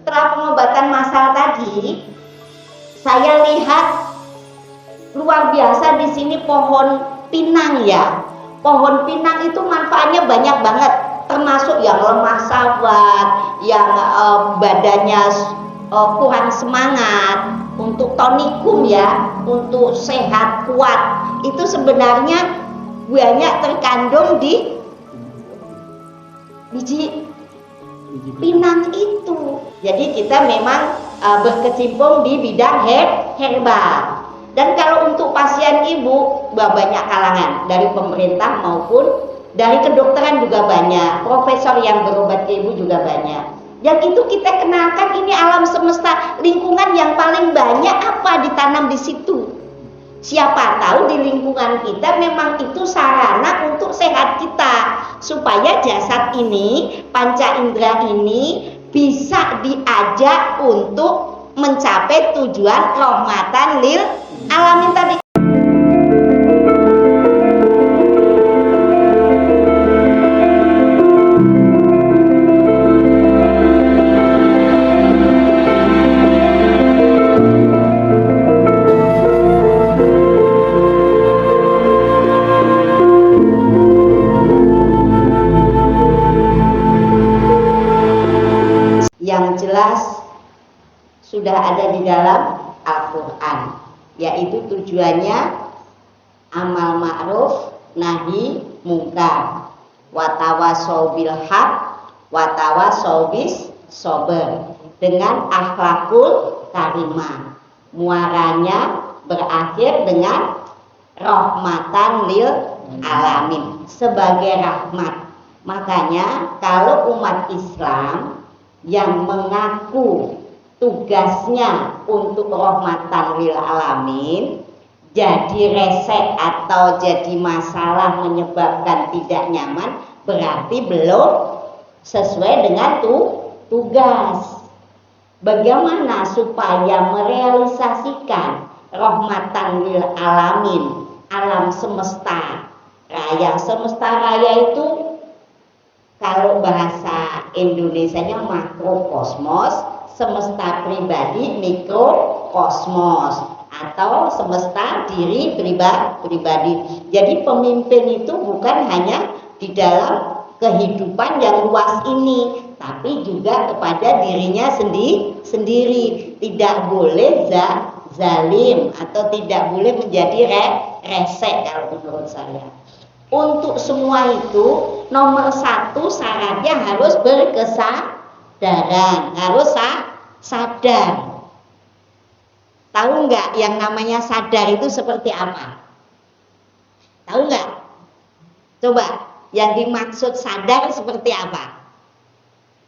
setelah pengobatan massal tadi, saya lihat luar biasa di sini pohon pinang ya. Pohon pinang itu manfaatnya banyak banget, termasuk yang lemah sabat, yang badannya kurang semangat, untuk tonikum ya, untuk sehat kuat. Itu sebenarnya banyak terkandung di biji pinang itu. Jadi kita memang berkecimpung di bidang herbal. Dan kalau untuk pasien ibu, banyak kalangan dari pemerintah maupun dari kedokteran juga banyak, profesor yang berobat ke ibu juga banyak. Yang itu kita kenalkan, ini alam semesta, lingkungan yang paling banyak apa ditanam di situ. Siapa tahu di lingkungan kita memang itu sarana untuk sehat kita, supaya jasad ini, panca indera ini bisa diajak untuk mencapai tujuan rahmatan lil alamin tadi. Yang jelas sudah ada di dalam Al-Quran, yaitu tujuannya amal ma'ruf nahi mungkar, watawasau bil haq, watawasau bis sober, dengan akhlakul karimah. Muaranya berakhir dengan rahmatan lil alamin, sebagai rahmat. Makanya kalau umat Islam yang mengaku tugasnya untuk rahmatan lil alamin, jadi resek atau jadi masalah menyebabkan tidak nyaman, berarti belum sesuai dengan tugas. Bagaimana supaya merealisasikan rahmatan lil alamin, alam semesta raya? Semesta raya itu kalau bahasa Indonesianya makrokosmos, semesta pribadi mikrokosmos, atau semesta diri pribadi. Jadi pemimpin itu bukan hanya di dalam kehidupan yang luas ini, tapi juga kepada dirinya sendiri. Tidak boleh zalim atau tidak boleh menjadi resek kalau menurut saya. Untuk semua itu nomor satu syaratnya harus berkesadaran, harus sadar. Tahu nggak yang namanya sadar itu seperti apa? Tahu nggak? Coba yang dimaksud sadar seperti apa?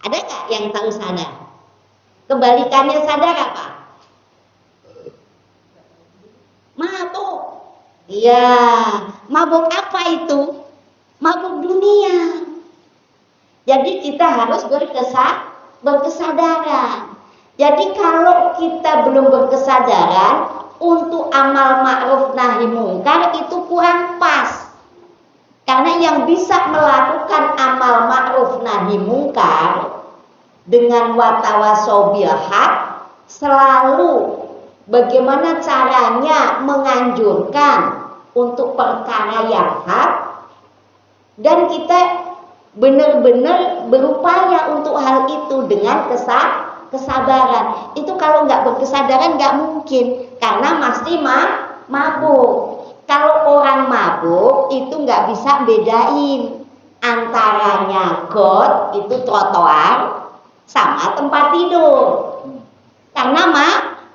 Ada nggak yang tahu sadar? Kebalikannya sadar apa? Mabuk. Iya, mabuk apa itu? Mabuk dunia. Jadi kita harus berkesadaran. Jadi kalau kita belum berkesadaran untuk amal ma'ruf nahi mungkar itu kurang pas. Karena yang bisa melakukan amal ma'ruf nahi mungkar dengan watawasau bil haq, selalu bagaimana caranya menganjurkan untuk perkara yang hak, dan kita benar-benar berupaya untuk hal itu dengan kesabaran. Itu kalau nggak berkesadaran nggak mungkin, karena masih mabuk. Kalau orang mabuk itu nggak bisa bedain antaranya got itu trotoar sama tempat tidur, karena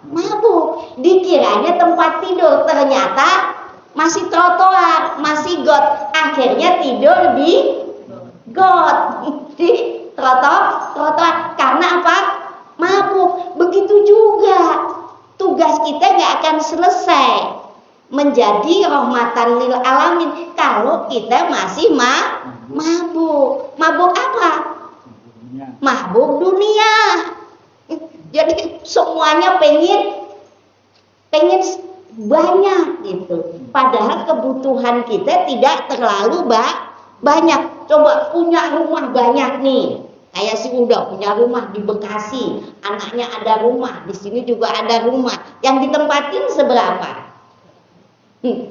mabuk. Dikiranya tempat tidur, ternyata masih trotoar, masih got. Akhirnya tidur di got, di trotoar. Karena apa? Mabuk. Begitu juga tugas kita gak akan selesai menjadi rahmatan lil alamin kalau kita masih mabuk. Mabuk apa? Mabuk dunia. Jadi semuanya pengen banyak gitu. Padahal kebutuhan kita tidak terlalu banyak. Coba punya rumah banyak nih, Kayak si Uda punya rumah di Bekasi, anaknya ada rumah, di sini juga ada rumah. Yang ditempatin seberapa?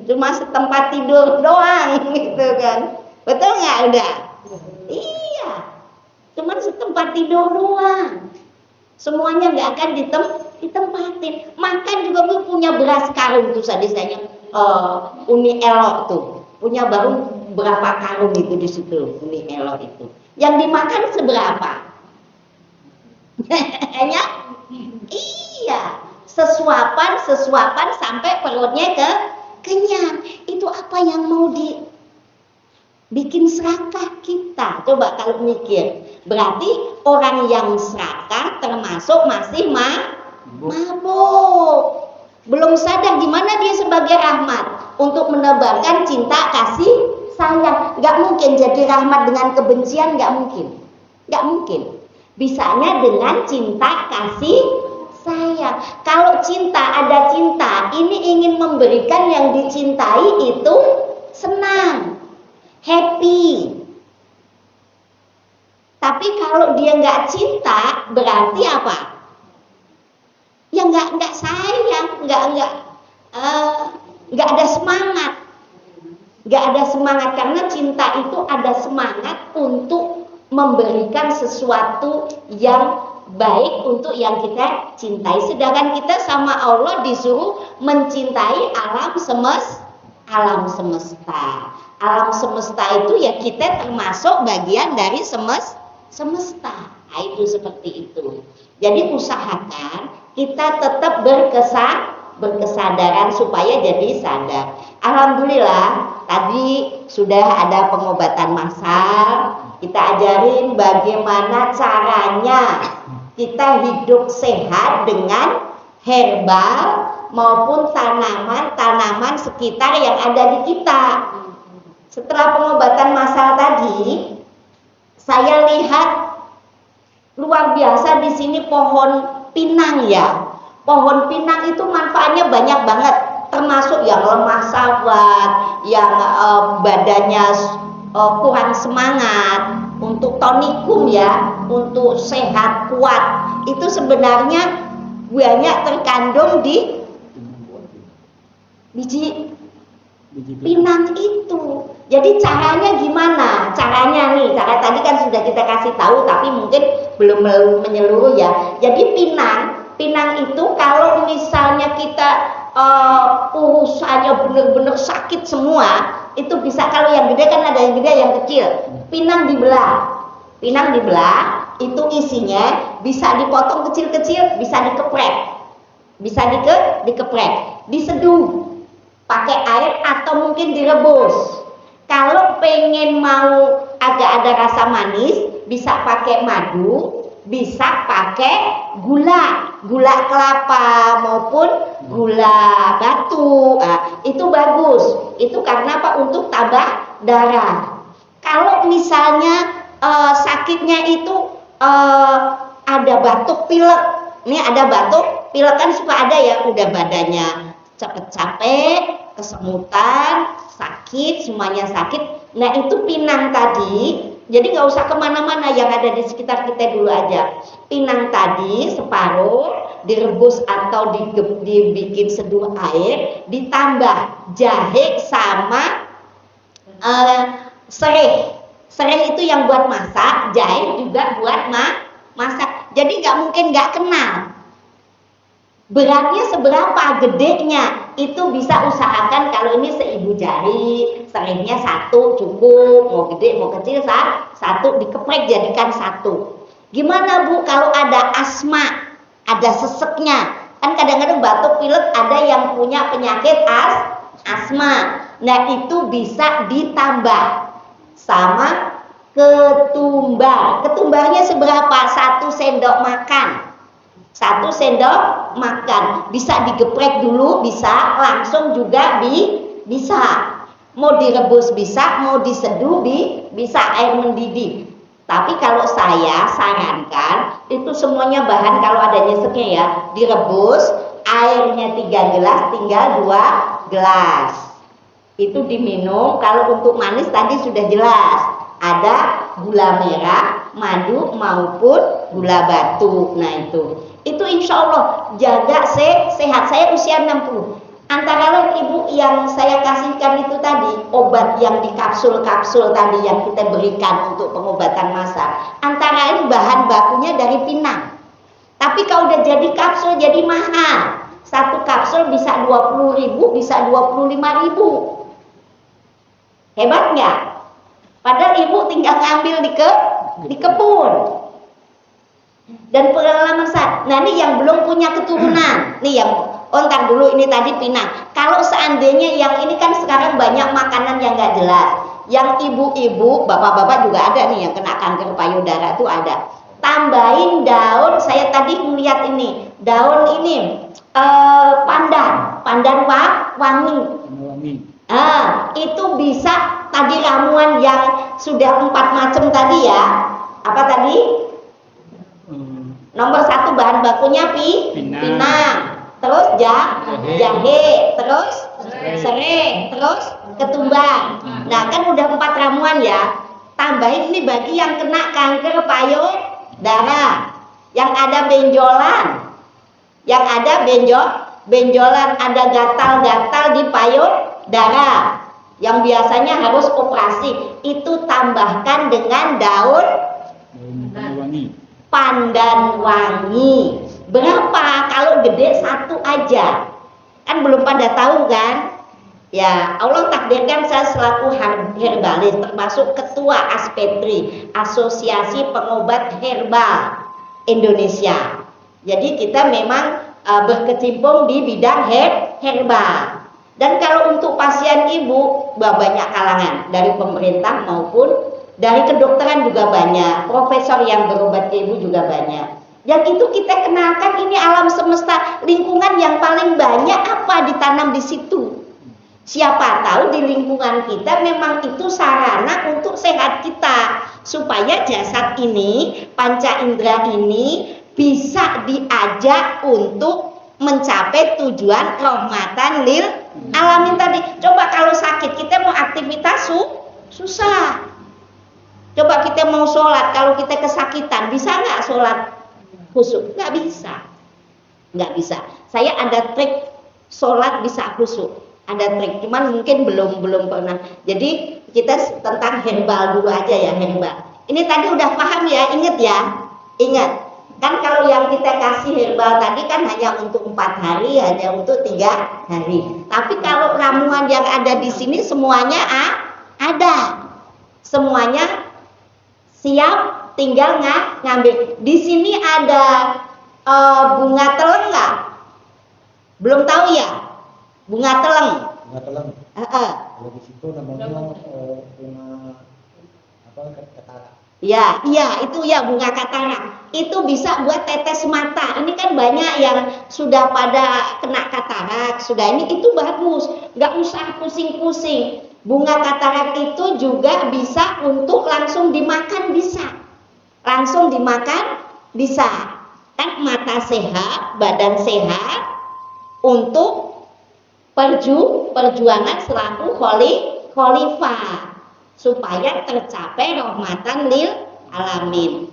Cuma setempat tidur doang gitu kan. Betul nggak Uda? Iya, cuma setempat tidur doang. Semuanya nggak akan ditempatin. Makan juga gue punya beras karung tuh sadisanya. Uni Elok tuh punya baru berapa karung itu di situ Uni Elok itu. Yang dimakan seberapa? Hanya iya, sesuapan sampai perutnya kenyang. Itu apa yang mau bikin serakah kita? Coba kalau mikir, berarti orang yang serakah termasuk masih mabuk. Belum sadar gimana dia sebagai rahmat untuk menebarkan cinta kasih sayang. Gak mungkin jadi rahmat dengan kebencian, gak mungkin. Bisanya dengan cinta kasih sayang. Kalau cinta, ada cinta, ini ingin memberikan yang dicintai itu senang, happy. Tapi kalau dia gak cinta, berarti apa? Ya nggak sayang, nggak ada semangat, karena cinta itu ada semangat untuk memberikan sesuatu yang baik untuk yang kita cintai. Sedangkan kita sama Allah disuruh mencintai alam semesta. Alam semesta itu ya kita termasuk bagian dari semesta. Nah, itu seperti itu. Jadi usahakan kita tetap berkesadaran supaya jadi sadar. Alhamdulillah tadi sudah ada pengobatan massal. Kita ajarin bagaimana caranya kita hidup sehat dengan herbal maupun tanaman sekitar yang ada di kita. Setelah pengobatan massal tadi, saya lihat luar biasa di sini pohon pinang ya. Pohon pinang itu manfaatnya banyak banget, termasuk yang lemah syahwat, yang badannya kurang semangat, untuk tonikum ya, untuk sehat kuat. Itu sebenarnya banyak terkandung di biji pinang itu. Jadi caranya gimana? Caranya nih, cara tadi kan sudah kita kasih tahu, tapi mungkin belum menyeluruh ya. Jadi pinang itu kalau misalnya kita urusannya benar-benar sakit semua, itu bisa. Kalau yang gede kan ada yang gede, yang kecil. Pinang dibelah, itu isinya bisa dipotong kecil-kecil, bisa dikeprek, diseduh pakai air atau mungkin direbus. Kalau pengen mau agak ada rasa manis, bisa pakai madu, bisa pakai gula kelapa maupun gula batu. Nah, itu bagus. Itu karena apa? Untuk tambah darah. Kalau misalnya sakitnya itu ada batuk pilek. Ini ada batuk pilek kan suka ada ya, udah badannya capek, kesemutan, sakit, semuanya sakit. Nah itu pinang tadi, jadi nggak usah kemana-mana, yang ada di sekitar kita dulu aja. Pinang tadi separuh direbus atau dibikin seduh air, ditambah jahe sama sereh. Sereh itu yang buat masak, jahe juga buat masak. Jadi nggak mungkin nggak kenal. Beratnya seberapa, gedenya itu bisa usahakan kalau ini seibu jari, serehnya satu cukup, mau gede mau kecil satu, dikeprek jadikan satu. Gimana Bu kalau ada asma, ada seseknya? Kan kadang-kadang batuk pilek ada yang punya penyakit asma. Nah itu bisa ditambah sama ketumbar. Ketumbarnya seberapa? 1 sendok makan. 1 sendok makan. Bisa digeprek dulu, bisa langsung juga bisa. Mau direbus bisa, mau diseduh bisa, air mendidih. Tapi kalau saya sarankan itu semuanya bahan kalau ada nyeseknya ya, direbus, airnya 3 gelas, tinggal 2 gelas. Itu diminum. Kalau untuk manis tadi sudah jelas, ada gula merah, madu maupun gula batu. Nah itu insya Allah jaga sehat. Saya usia 60. Antara lain ibu yang saya kasihkan itu tadi, obat yang di kapsul-kapsul tadi yang kita berikan untuk pengobatan massa, antara lain bahan bakunya dari pinang. Tapi kalau udah jadi kapsul jadi mahal. Satu kapsul bisa 20.000, bisa 25.000. Hebat nggak? Padahal ibu tinggal ngambil di kebun. Dan pengalaman saya, nah ini yang belum punya keturunan, nih yang ntar dulu ini tadi pinang. Kalau seandainya yang ini kan sekarang banyak makanan yang nggak jelas. Yang ibu-ibu, bapak-bapak juga ada nih yang kena kanker payudara tuh ada. Tambahin daun, saya tadi melihat ini daun ini pandan wangi. Itu bisa tadi ramuan yang sudah 4 macam tadi ya. Apa tadi? Nomor 1 bahan bakunya pinang. Terus jahe, terus serai, terus ketumbar. Nah kan udah 4 ramuan ya. Tambahin ini bagi yang kena kanker payudara, yang ada benjolan, benjolan, ada gatal-gatal di payudara, yang biasanya harus operasi, itu tambahkan dengan daun pandan wangi. Berapa? Kalau gede 1 aja. Kan belum pada tahu kan? Ya, Allah takdirkan saya selaku herbalis, termasuk ketua ASPETRI, Asosiasi Pengobat Herbal Indonesia. Jadi kita memang berkecimpung di bidang herbal. Dan kalau untuk pasien ibu, banyak kalangan dari pemerintah maupun dari kedokteran juga banyak, profesor yang berobat ke ibu juga banyak. Yang itu kita kenalkan ini alam semesta, lingkungan yang paling banyak apa ditanam di situ. Siapa tahu di lingkungan kita memang itu sarana untuk sehat kita, supaya jasad ini, panca indera ini bisa diajak untuk mencapai tujuan rahmatan lil alamin tadi. Coba kalau sakit kita mau aktivitas susah. Coba kita mau sholat, kalau kita kesakitan, bisa nggak sholat khusyuk? Nggak bisa. Saya ada trik sholat bisa khusyuk, ada trik, cuman mungkin belum pernah. Jadi kita tentang herbal dulu aja ya, herbal. Ini tadi udah paham ya, ingat. Kan kalau yang kita kasih herbal tadi kan hanya untuk 4 hari, hanya untuk 3 hari. Tapi kalau ramuan yang ada di sini semuanya ada, semuanya siap, tinggal ngambil. Di sini ada bunga teleng nggak? Belum tahu ya? Bunga teleng. Kalau di situ namanya bunga katara. Ya, itu ya bunga katara. Itu bisa buat tetes mata. Ini kan banyak yang sudah pada kena katarak, sudah ini itu bagus. Nggak usah pusing-pusing. Bunga katarak itu juga bisa untuk langsung dimakan bisa. Kan mata sehat, badan sehat untuk perjuangan selaku khalifah supaya tercapai rahmatan lil alamin.